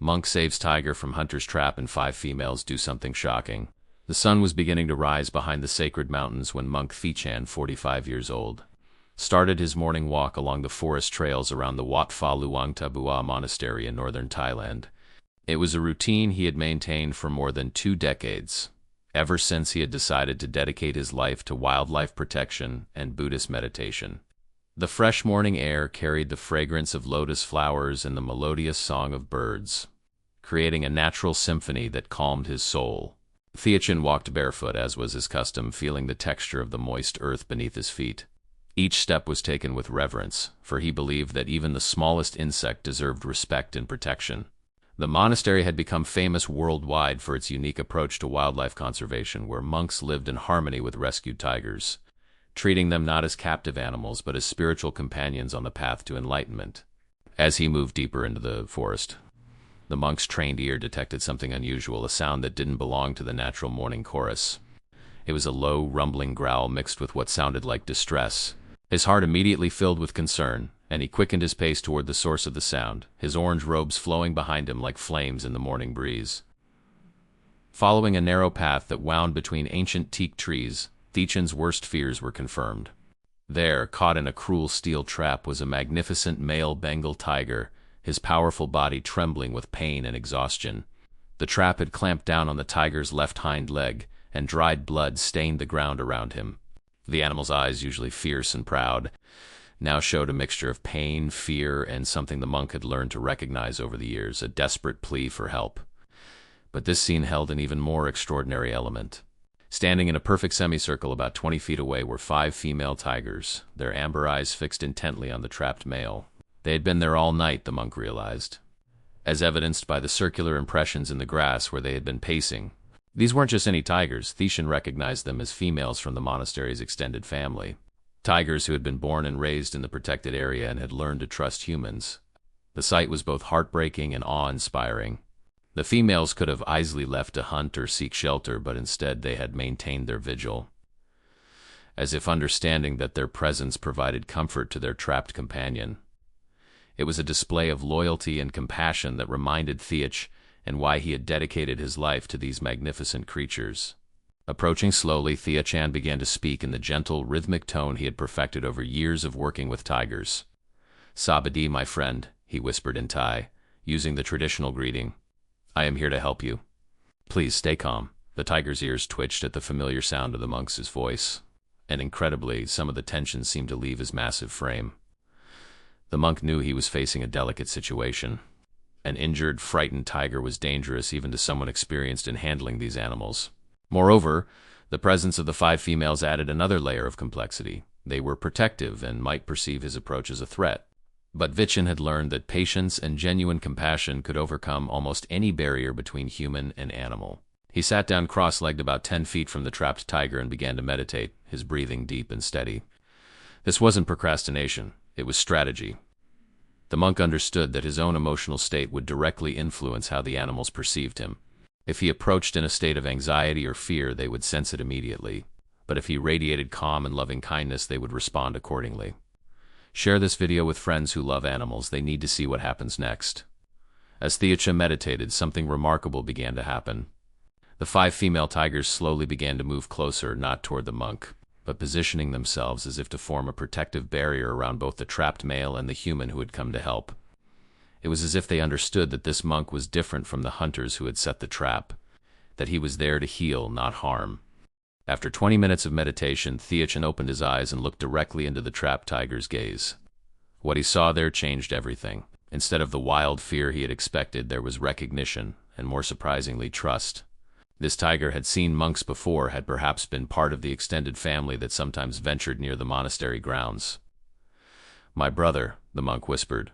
Monk saves tiger from hunter's trap and 5 females do something shocking. The sun was beginning to rise behind the sacred mountains when Monk Thich An, 45 years old, started his morning walk along the forest trails around the Wat Pha Luang Tabua monastery in northern Thailand. It was a routine he had maintained for more than 2 decades, ever since he had decided to dedicate his life to wildlife protection and Buddhist meditation. The fresh morning air carried the fragrance of lotus flowers and the melodious song of birds, creating a natural symphony that calmed his soul. Thich An walked barefoot, as was his custom, feeling the texture of the moist earth beneath his feet. Each step was taken with reverence, for he believed that even the smallest insect deserved respect and protection. The monastery had become famous worldwide for its unique approach to wildlife conservation, where monks lived in harmony with rescued tigers, treating them not as captive animals but as spiritual companions on the path to enlightenment. As he moved deeper into the forest, the monk's trained ear detected something unusual, a sound that didn't belong to the natural morning chorus. It was a low, rumbling growl mixed with what sounded like distress. His heart immediately filled with concern, and he quickened his pace toward the source of the sound, his orange robes flowing behind him like flames in the morning breeze. Following a narrow path that wound between ancient teak trees, Thich An's worst fears were confirmed. There, caught in a cruel steel trap, was a magnificent male Bengal tiger, his powerful body trembling with pain and exhaustion. The trap had clamped down on the tiger's left hind leg, and dried blood stained the ground around him. The animal's eyes, usually fierce and proud, now showed a mixture of pain, fear, and something the monk had learned to recognize over the years, a desperate plea for help. But this scene held an even more extraordinary element. Standing in a perfect semicircle about 20 feet away were 5 female tigers, their amber eyes fixed intently on the trapped male. They had been there all night, the monk realized, as evidenced by the circular impressions in the grass where they had been pacing. These weren't just any tigers. Thich An recognized them as females from the monastery's extended family. Tigers who had been born and raised in the protected area and had learned to trust humans. The sight was both heartbreaking and awe-inspiring. The females could have easily left to hunt or seek shelter, but instead they had maintained their vigil, as if understanding that their presence provided comfort to their trapped companion. It was a display of loyalty and compassion that reminded Thich and why he had dedicated his life to these magnificent creatures. Approaching slowly, Thich An began to speak in the gentle, rhythmic tone he had perfected over years of working with tigers. "Sabadi, my friend," he whispered in Thai, using the traditional greeting. "I am here to help you. Please stay calm." The tiger's ears twitched at the familiar sound of the monk's voice, and incredibly, some of the tension seemed to leave his massive frame. The monk knew he was facing a delicate situation. An injured, frightened tiger was dangerous even to someone experienced in handling these animals. Moreover, the presence of the 5 females added another layer of complexity. They were protective and might perceive his approach as a threat. But Thich An had learned that patience and genuine compassion could overcome almost any barrier between human and animal. He sat down cross-legged about 10 feet from the trapped tiger and began to meditate, his breathing deep and steady. This wasn't procrastination, it was strategy. The monk understood that his own emotional state would directly influence how the animals perceived him. If he approached in a state of anxiety or fear, they would sense it immediately. But if he radiated calm and loving kindness, they would respond accordingly. Share this video with friends who love animals. They need to see what happens next. As Thich An meditated, something remarkable began to happen. The 5 female tigers slowly began to move closer, not toward the monk, but positioning themselves as if to form a protective barrier around both the trapped male and the human who had come to help. It was as if they understood that this monk was different from the hunters who had set the trap, that he was there to heal, not harm. After 20 minutes of meditation, Thich An opened his eyes and looked directly into the trapped tiger's gaze. What he saw there changed everything. Instead of the wild fear he had expected, there was recognition, and more surprisingly, trust. This tiger had seen monks before, had perhaps been part of the extended family that sometimes ventured near the monastery grounds. "My brother," the monk whispered,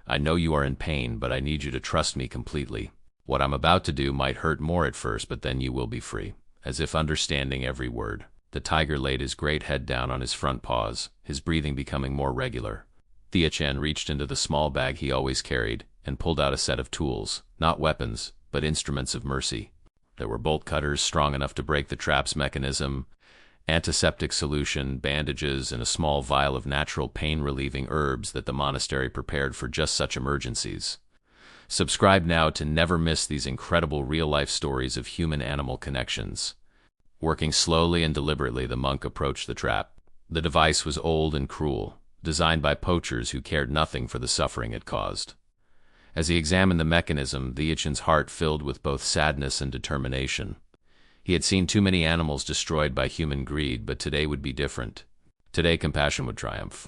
"I know you are in pain, but I need you to trust me completely. What I'm about to do might hurt more at first, but then you will be free." As if understanding every word, the tiger laid his great head down on his front paws, his breathing becoming more regular. Thich An reached into the small bag he always carried and pulled out a set of tools, not weapons, but instruments of mercy. There were bolt cutters strong enough to break the trap's mechanism, antiseptic solution, bandages, and a small vial of natural pain-relieving herbs that the monastery prepared for just such emergencies. Subscribe now to never miss these incredible real-life stories of human-animal connections. Working slowly and deliberately, the monk approached the trap. The device was old and cruel, designed by poachers who cared nothing for the suffering it caused. As he examined the mechanism, Thich An's heart filled with both sadness and determination. He had seen too many animals destroyed by human greed, but today would be different. Today, compassion would triumph.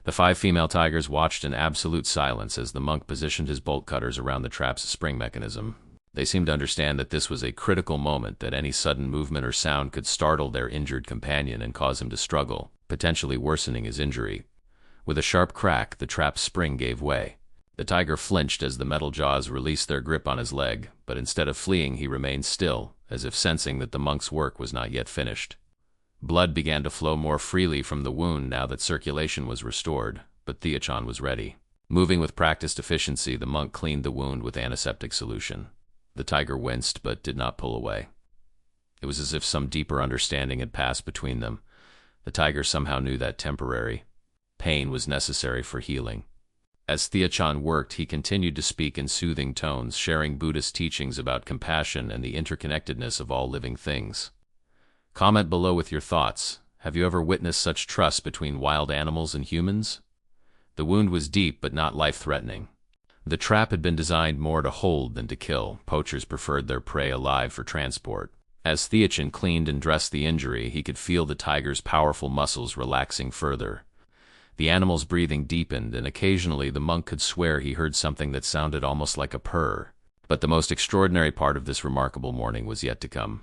The 5 female tigers watched in absolute silence as the monk positioned his bolt cutters around the trap's spring mechanism. They seemed to understand that this was a critical moment, that any sudden movement or sound could startle their injured companion and cause him to struggle, potentially worsening his injury. With a sharp crack, the trap's spring gave way. The tiger flinched as the metal jaws released their grip on his leg, but instead of fleeing, he remained still, as if sensing that the monk's work was not yet finished. Blood began to flow more freely from the wound now that circulation was restored, but Thich An was ready. Moving with practiced efficiency, the monk cleaned the wound with antiseptic solution. The tiger winced but did not pull away. It was as if some deeper understanding had passed between them. The tiger somehow knew that temporary pain was necessary for healing. As Thich An worked, he continued to speak in soothing tones, sharing Buddhist teachings about compassion and the interconnectedness of all living things. Comment below with your thoughts. Have you ever witnessed such trust between wild animals and humans? The wound was deep but not life-threatening. The trap had been designed more to hold than to kill. Poachers preferred their prey alive for transport. As Thich An cleaned and dressed the injury, he could feel the tiger's powerful muscles relaxing further. The animal's breathing deepened, and occasionally the monk could swear he heard something that sounded almost like a purr. But the most extraordinary part of this remarkable morning was yet to come.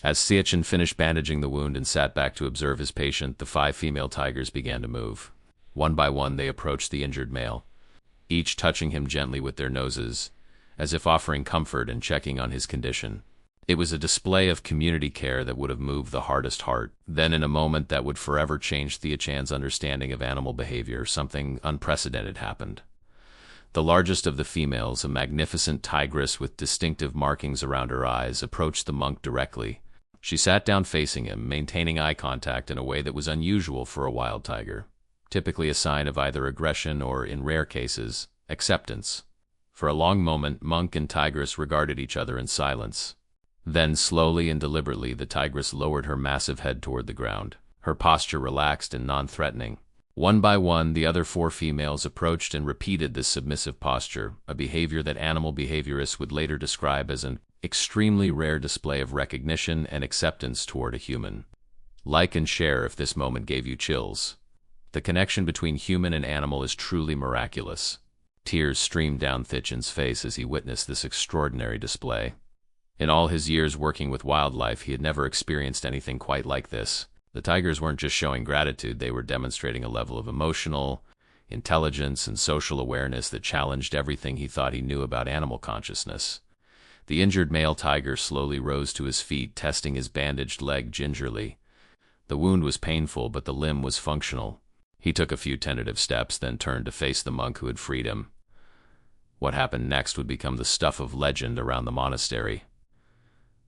As Thich An finished bandaging the wound and sat back to observe his patient, the 5 female tigers began to move. One by one, they approached the injured male, each touching him gently with their noses, as if offering comfort and checking on his condition. It was a display of community care that would have moved the hardest heart. Then, in a moment that would forever change Thich An's understanding of animal behavior, something unprecedented happened. The largest of the females, a magnificent tigress with distinctive markings around her eyes, approached the monk directly. She sat down facing him, maintaining eye contact in a way that was unusual for a wild tiger, typically a sign of either aggression or, in rare cases, acceptance. For a long moment, monk and tigress regarded each other in silence. Then, slowly and deliberately, the tigress lowered her massive head toward the ground, her posture relaxed and non-threatening. One by one, the other 4 females approached and repeated this submissive posture, a behavior that animal behaviorists would later describe as an extremely rare display of recognition and acceptance toward a human. Like and share if this moment gave you chills. The connection between human and animal is truly miraculous. Tears streamed down Thich An's face as he witnessed this extraordinary display. In all his years working with wildlife, he had never experienced anything quite like this. The tigers weren't just showing gratitude, they were demonstrating a level of emotional intelligence and social awareness that challenged everything he thought he knew about animal consciousness. The injured male tiger slowly rose to his feet, testing his bandaged leg gingerly. The wound was painful, but the limb was functional. He took a few tentative steps, then turned to face the monk who had freed him. What happened next would become the stuff of legend around the monastery.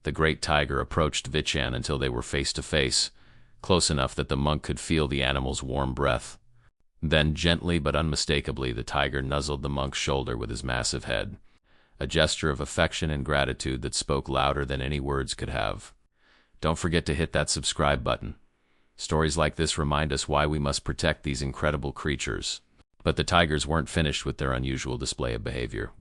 The great tiger approached Thich An until they were face to face, close enough that the monk could feel the animal's warm breath. Then, gently but unmistakably, the tiger nuzzled the monk's shoulder with his massive head, a gesture of affection and gratitude that spoke louder than any words could have. Don't forget to hit that subscribe button. Stories like this remind us why we must protect these incredible creatures. But the tigers weren't finished with their unusual display of behavior.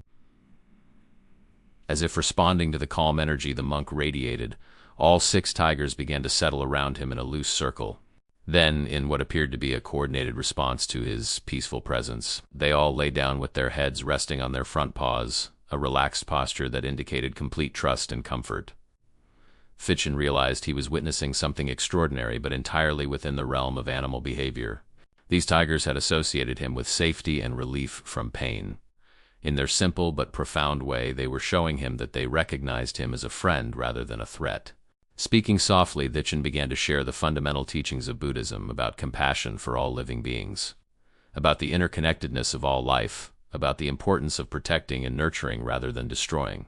As if responding to the calm energy the monk radiated, all 6 tigers began to settle around him in a loose circle. Then, in what appeared to be a coordinated response to his peaceful presence, they all lay down with their heads resting on their front paws, a relaxed posture that indicated complete trust and comfort. Thich An realized he was witnessing something extraordinary but entirely within the realm of animal behavior. These tigers had associated him with safety and relief from pain. In their simple but profound way, they were showing him that they recognized him as a friend rather than a threat. Speaking softly, Thich An began to share the fundamental teachings of Buddhism about compassion for all living beings, about the interconnectedness of all life, about the importance of protecting and nurturing rather than destroying.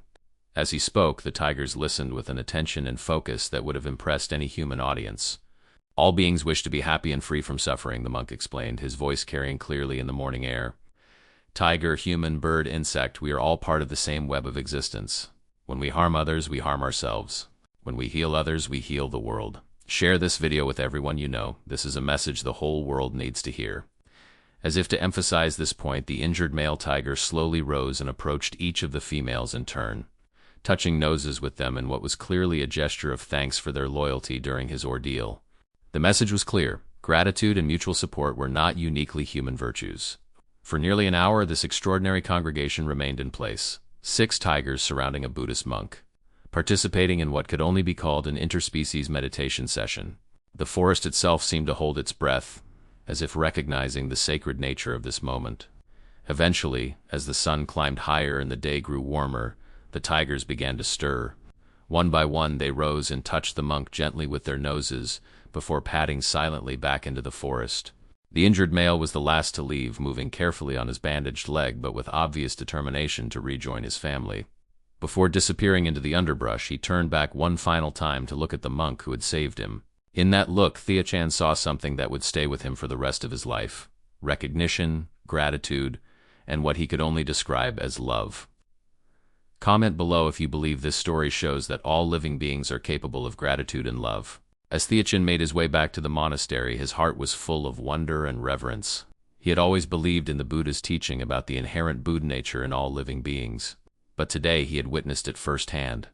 As he spoke, the tigers listened with an attention and focus that would have impressed any human audience. All beings wish to be happy and free from suffering, the monk explained, his voice carrying clearly in the morning air. Tiger, human, bird, insect, we are all part of the same web of existence. When we harm others, we harm ourselves. When we heal others, we heal the world. Share this video with everyone you know. This is a message the whole world needs to hear. As if to emphasize this point, the injured male tiger slowly rose and approached each of the females in turn, touching noses with them in what was clearly a gesture of thanks for their loyalty during his ordeal. The message was clear. Gratitude and mutual support were not uniquely human virtues. For nearly an hour, this extraordinary congregation remained in place, 6 tigers surrounding a Buddhist monk, participating in what could only be called an interspecies meditation session. The forest itself seemed to hold its breath, as if recognizing the sacred nature of this moment. Eventually, as the sun climbed higher and the day grew warmer, the tigers began to stir. One by one, they rose and touched the monk gently with their noses, before padding silently back into the forest. The injured male was the last to leave, moving carefully on his bandaged leg but with obvious determination to rejoin his family. Before disappearing into the underbrush, he turned back one final time to look at the monk who had saved him. In that look, Thich An saw something that would stay with him for the rest of his life: recognition, gratitude, and what he could only describe as love. Comment below if you believe this story shows that all living beings are capable of gratitude and love. As Thich An made his way back to the monastery, his heart was full of wonder and reverence. He had always believed in the Buddha's teaching about the inherent Buddha nature in all living beings, but today he had witnessed it firsthand.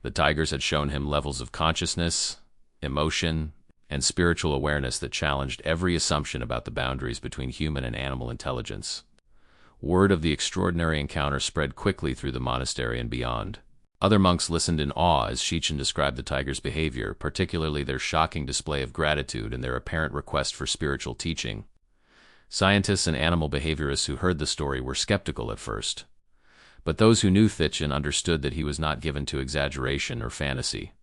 The tigers had shown him levels of consciousness, emotion, and spiritual awareness that challenged every assumption about the boundaries between human and animal intelligence. Word of the extraordinary encounter spread quickly through the monastery and beyond. Other monks listened in awe as Thich An described the tigers' behavior, particularly their shocking display of gratitude and their apparent request for spiritual teaching. Scientists and animal behaviorists who heard the story were skeptical at first, but those who knew Thich An understood that he was not given to exaggeration or fantasy.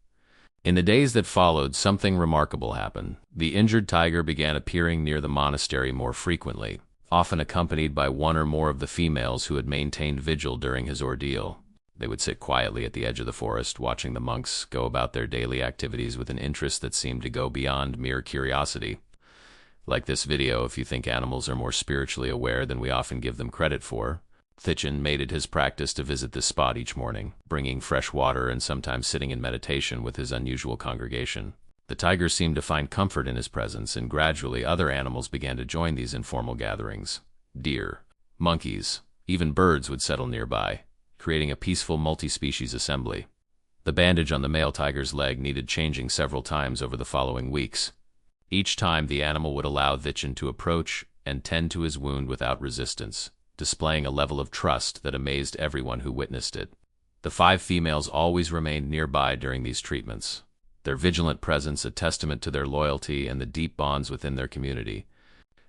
In the days that followed, something remarkable happened. The injured tiger began appearing near the monastery more frequently, often accompanied by one or more of the females who had maintained vigil during his ordeal. They would sit quietly at the edge of the forest, watching the monks go about their daily activities with an interest that seemed to go beyond mere curiosity. Like this video if you think animals are more spiritually aware than we often give them credit for. Thich An made it his practice to visit this spot each morning, bringing fresh water and sometimes sitting in meditation with his unusual congregation. The tigers seemed to find comfort in his presence, and gradually other animals began to join these informal gatherings. Deer, monkeys, even birds would settle nearby, creating a peaceful multi-species assembly. The bandage on the male tiger's leg needed changing several times over the following weeks. Each time, the animal would allow Thich An to approach and tend to his wound without resistance, displaying a level of trust that amazed everyone who witnessed it. The 5 females always remained nearby during these treatments, their vigilant presence a testament to their loyalty and the deep bonds within their community.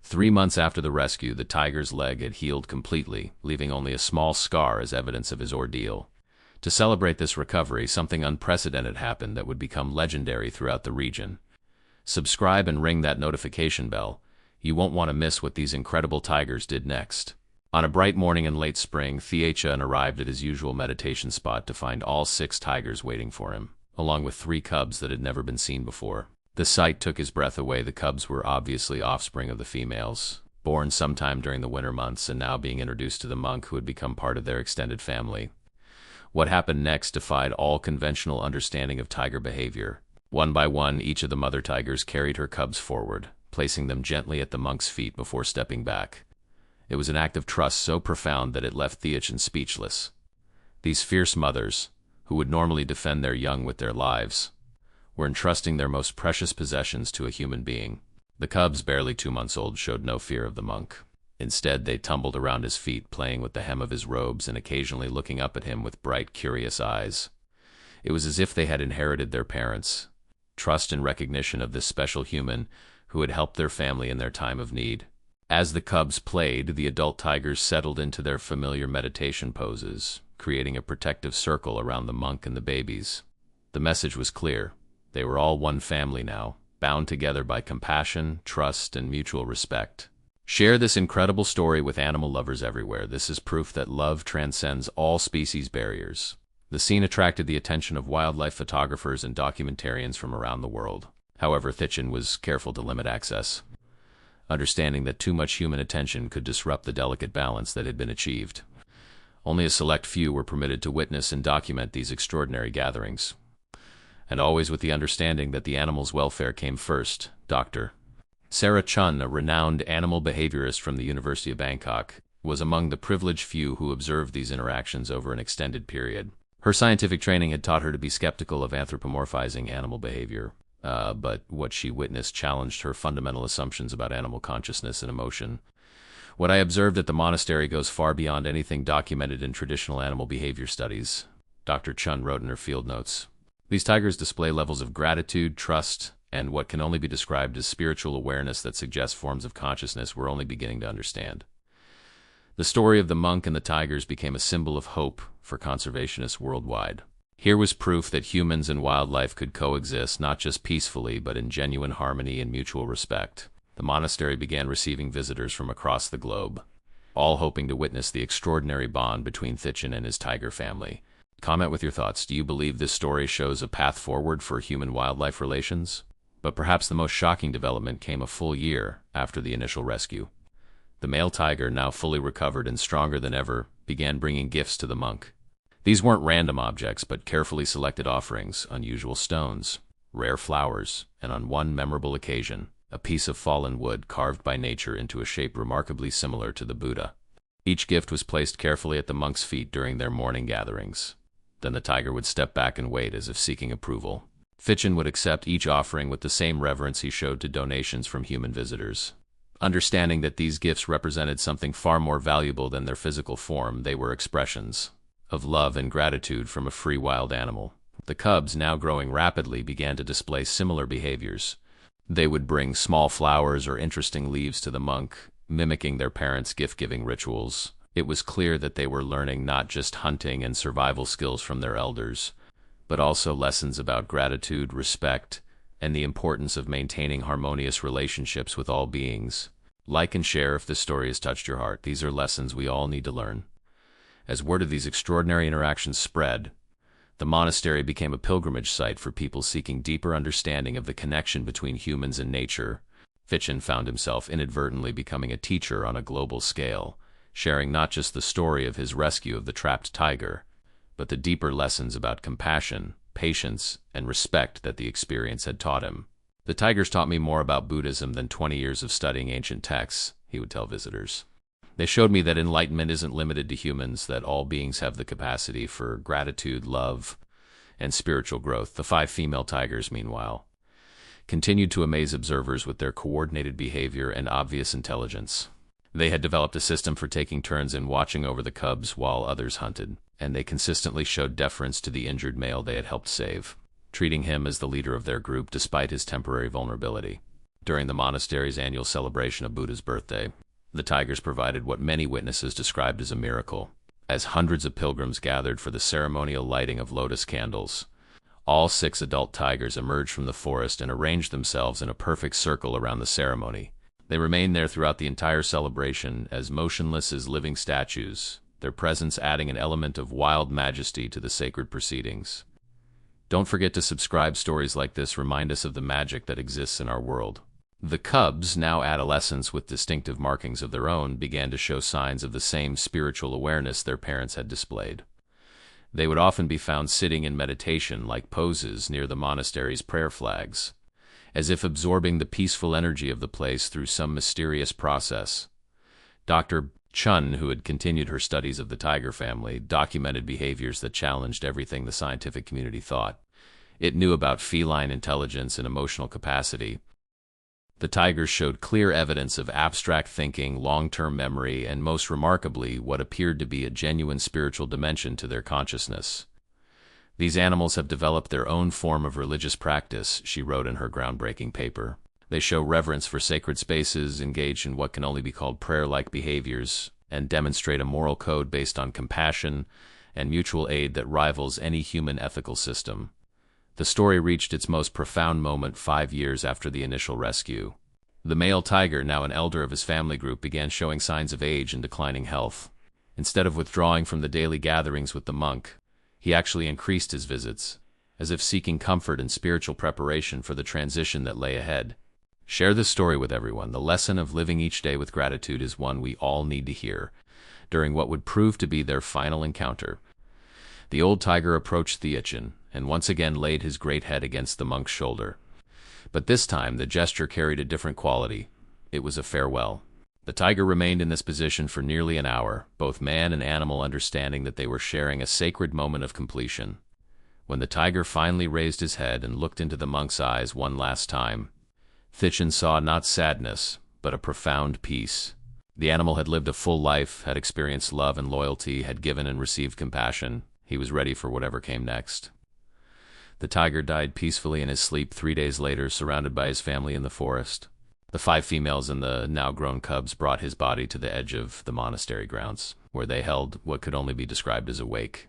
3 months after the rescue, the tiger's leg had healed completely, leaving only a small scar as evidence of his ordeal. To celebrate this recovery, something unprecedented happened that would become legendary throughout the region. Subscribe and ring that notification bell. You won't want to miss what these incredible tigers did next. On a bright morning in late spring, Thich An arrived at his usual meditation spot to find all 6 tigers waiting for him, along with 3 cubs that had never been seen before. The sight took his breath away. The cubs were obviously offspring of the females, born sometime during the winter months and now being introduced to the monk who had become part of their extended family. What happened next defied all conventional understanding of tiger behavior. One by one, each of the mother tigers carried her cubs forward, placing them gently at the monk's feet before stepping back. It was an act of trust so profound that it left Thich An speechless. These fierce mothers, who would normally defend their young with their lives, were entrusting their most precious possessions to a human being. The cubs, barely 2 months old, showed no fear of the monk. Instead, they tumbled around his feet, playing with the hem of his robes and occasionally looking up at him with bright, curious eyes. It was as if they had inherited their parents' trust and recognition of this special human who had helped their family in their time of need. As the cubs played, the adult tigers settled into their familiar meditation poses, creating a protective circle around the monk and the babies. The message was clear. They were all one family now, bound together by compassion, trust, and mutual respect. Share this incredible story with animal lovers everywhere. This is proof that love transcends all species barriers. The scene attracted the attention of wildlife photographers and documentarians from around the world. However, Thich An was careful to limit access. understanding that too much human attention could disrupt the delicate balance that had been achieved. Only a select few were permitted to witness and document these extraordinary gatherings. And always with the understanding that the animal's welfare came first. Dr. Sarah Chun, a renowned animal behaviorist from the University of Bangkok, was among the privileged few who observed these interactions over an extended period. Her scientific training had taught her to be skeptical of anthropomorphizing animal behavior, but what she witnessed challenged her fundamental assumptions about animal consciousness and emotion. What I observed at the monastery goes far beyond anything documented in traditional animal behavior studies, Dr. Chun wrote in her field notes. These tigers display levels of gratitude, trust, and what can only be described as spiritual awareness that suggest forms of consciousness we're only beginning to understand. The story of the monk and the tigers became a symbol of hope for conservationists worldwide. Here was proof that humans and wildlife could coexist not just peacefully but in genuine harmony and mutual respect. The monastery began receiving visitors from across the globe, all hoping to witness the extraordinary bond between Thich An and his tiger family. Comment with your thoughts. Do you believe this story shows a path forward for human-wildlife relations? But perhaps the most shocking development came a full year after the initial rescue. The male tiger, now fully recovered and stronger than ever, began bringing gifts to the monk. These weren't random objects, but carefully selected offerings, unusual stones, rare flowers, and on one memorable occasion, a piece of fallen wood carved by nature into a shape remarkably similar to the Buddha. Each gift was placed carefully at the monk's feet during their morning gatherings. Then the tiger would step back and wait as if seeking approval. Thich An would accept each offering with the same reverence he showed to donations from human visitors. Understanding that these gifts represented something far more valuable than their physical form, they were expressions of love and gratitude from a free wild animal. The cubs, now growing rapidly, began to display similar behaviors. They would bring small flowers or interesting leaves to the monk, mimicking their parents' gift-giving rituals. It was clear that they were learning not just hunting and survival skills from their elders, but also lessons about gratitude, respect, and the importance of maintaining harmonious relationships with all beings. Like and share if this story has touched your heart. These are lessons we all need to learn. As word of these extraordinary interactions spread, the monastery became a pilgrimage site for people seeking deeper understanding of the connection between humans and nature. Thich An found himself inadvertently becoming a teacher on a global scale, sharing not just the story of his rescue of the trapped tiger, but the deeper lessons about compassion, patience, and respect that the experience had taught him. The tigers taught me more about Buddhism than 20 years of studying ancient texts, he would tell visitors. They showed me that enlightenment isn't limited to humans, that all beings have the capacity for gratitude, love, and spiritual growth. The 5 female tigers, meanwhile, continued to amaze observers with their coordinated behavior and obvious intelligence. They had developed a system for taking turns in watching over the cubs while others hunted, and they consistently showed deference to the injured male they had helped save, treating him as the leader of their group despite his temporary vulnerability. During the monastery's annual celebration of Buddha's birthday, the tigers provided what many witnesses described as a miracle. As hundreds of pilgrims gathered for the ceremonial lighting of lotus candles, all 6 adult tigers emerged from the forest and arranged themselves in a perfect circle around the ceremony. They remained there throughout the entire celebration, as motionless as living statues, their presence adding an element of wild majesty to the sacred proceedings. Don't forget to subscribe. Stories like this remind us of the magic that exists in our world. The cubs, now adolescents with distinctive markings of their own, began to show signs of the same spiritual awareness their parents had displayed. They would often be found sitting in meditation-like poses near the monastery's prayer flags, as if absorbing the peaceful energy of the place through some mysterious process. Dr. Chun, who had continued her studies of the tiger family, documented behaviors that challenged everything the scientific community thought. It knew about feline intelligence and emotional capacity. The tigers showed clear evidence of abstract thinking, long-term memory, and most remarkably, what appeared to be a genuine spiritual dimension to their consciousness. These animals have developed their own form of religious practice, she wrote in her groundbreaking paper. They show reverence for sacred spaces, engage in what can only be called prayer-like behaviors, and demonstrate a moral code based on compassion and mutual aid that rivals any human ethical system. The story reached its most profound moment 5 years after the initial rescue. The male tiger, now an elder of his family group, began showing signs of age and declining health. Instead of withdrawing from the daily gatherings with the monk, he actually increased his visits, as if seeking comfort and spiritual preparation for the transition that lay ahead. Share this story with everyone. The lesson of living each day with gratitude is one we all need to hear during what would prove to be their final encounter. The old tiger approached Thich An and once again laid his great head against the monk's shoulder. But this time the gesture carried a different quality. It was a farewell. The tiger remained in this position for nearly an hour, both man and animal understanding that they were sharing a sacred moment of completion. When the tiger finally raised his head and looked into the monk's eyes one last time, Thich An saw not sadness, but a profound peace. The animal had lived a full life, had experienced love and loyalty, had given and received compassion. He was ready for whatever came next. The tiger died peacefully in his sleep 3 days later, surrounded by his family in the forest. The 5 females and the now-grown cubs brought his body to the edge of the monastery grounds, where they held what could only be described as a wake,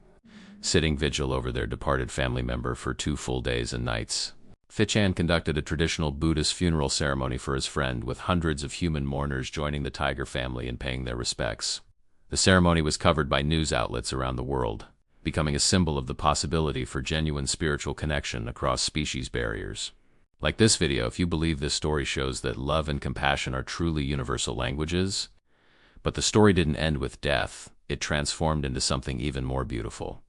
sitting vigil over their departed family member for 2 full days and nights. Thich An conducted a traditional Buddhist funeral ceremony for his friend, with hundreds of human mourners joining the tiger family and paying their respects. The ceremony was covered by news outlets around the world, becoming a symbol of the possibility for genuine spiritual connection across species barriers. Like this video, if you believe this story shows that love and compassion are truly universal languages. But the story didn't end with death. It transformed into something even more beautiful.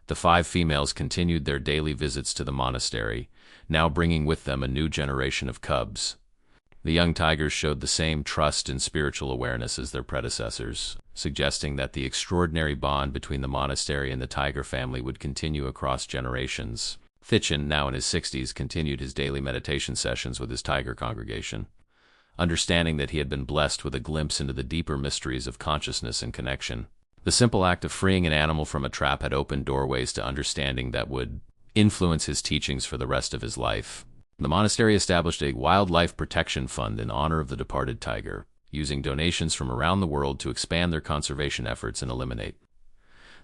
The 5 females continued their daily visits to the monastery, now bringing with them a new generation of cubs. The young tigers showed the same trust and spiritual awareness as their predecessors, suggesting that the extraordinary bond between the monastery and the tiger family would continue across generations. Thich An, now in his 60s, continued his daily meditation sessions with his tiger congregation, understanding that he had been blessed with a glimpse into the deeper mysteries of consciousness and connection. The simple act of freeing an animal from a trap had opened doorways to understanding that would influence his teachings for the rest of his life. The monastery established a wildlife protection fund in honor of the departed tiger, using donations from around the world to expand their conservation efforts and eliminate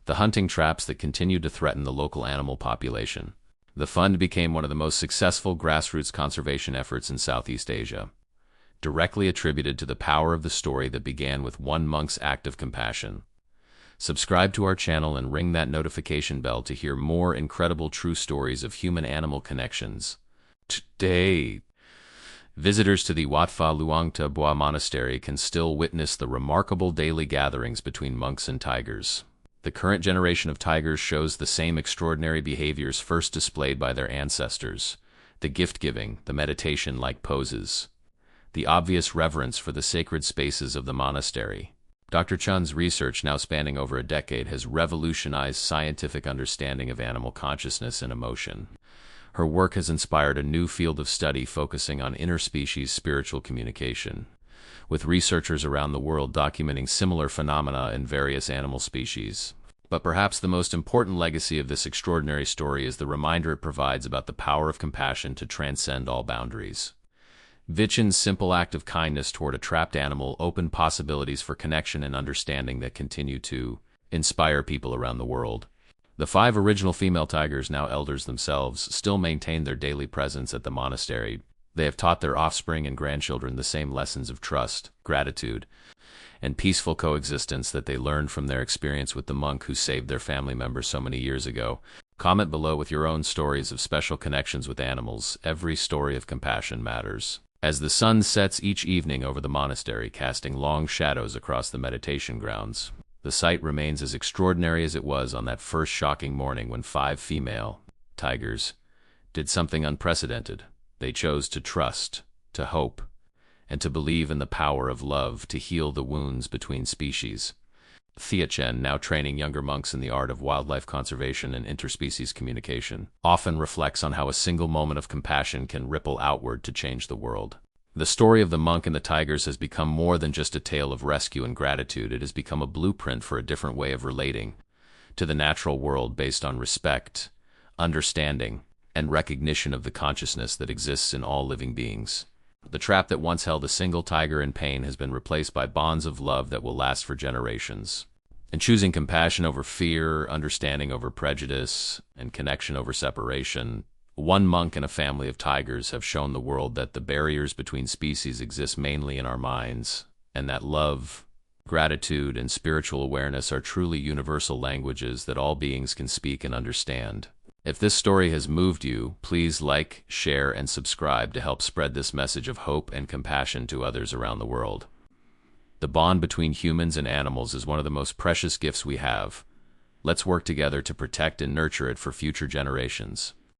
the hunting traps that continued to threaten the local animal population. The fund became one of the most successful grassroots conservation efforts in Southeast Asia, directly attributed to the power of the story that began with one monk's act of compassion. Subscribe to our channel and ring that notification bell to hear more incredible true stories of human-animal connections. Today, visitors to the Wat Pha Luang Ta Bua Monastery can still witness the remarkable daily gatherings between monks and tigers. The current generation of tigers shows the same extraordinary behaviors first displayed by their ancestors: the gift-giving, the meditation-like poses, the obvious reverence for the sacred spaces of the monastery. Dr. Chun's research, now spanning over a decade, has revolutionized scientific understanding of animal consciousness and emotion. Her work has inspired a new field of study focusing on interspecies spiritual communication, with researchers around the world documenting similar phenomena in various animal species. But perhaps the most important legacy of this extraordinary story is the reminder it provides about the power of compassion to transcend all boundaries. Thich An's simple act of kindness toward a trapped animal opened possibilities for connection and understanding that continue to inspire people around the world. The 5 original female tigers, now elders themselves, still maintain their daily presence at the monastery. They have taught their offspring and grandchildren the same lessons of trust, gratitude, and peaceful coexistence that they learned from their experience with the monk who saved their family member so many years ago. Comment below with your own stories of special connections with animals. Every story of compassion matters. As the sun sets each evening over the monastery, casting long shadows across the meditation grounds, the sight remains as extraordinary as it was on that first shocking morning when 5 female tigers did something unprecedented. They chose to trust, to hope, and to believe in the power of love to heal the wounds between species. Thich An, now training younger monks in the art of wildlife conservation and interspecies communication, often reflects on how a single moment of compassion can ripple outward to change the world. The story of the monk and the tigers has become more than just a tale of rescue and gratitude. It has become a blueprint for a different way of relating to the natural world based on respect, understanding, and recognition of the consciousness that exists in all living beings. The trap that once held a single tiger in pain has been replaced by bonds of love that will last for generations. And choosing compassion over fear, understanding over prejudice, and connection over separation, one monk and a family of tigers have shown the world that the barriers between species exist mainly in our minds, and that love, gratitude, and spiritual awareness are truly universal languages that all beings can speak and understand. If this story has moved you, please like, share, and subscribe to help spread this message of hope and compassion to others around the world. The bond between humans and animals is one of the most precious gifts we have. Let's work together to protect and nurture it for future generations.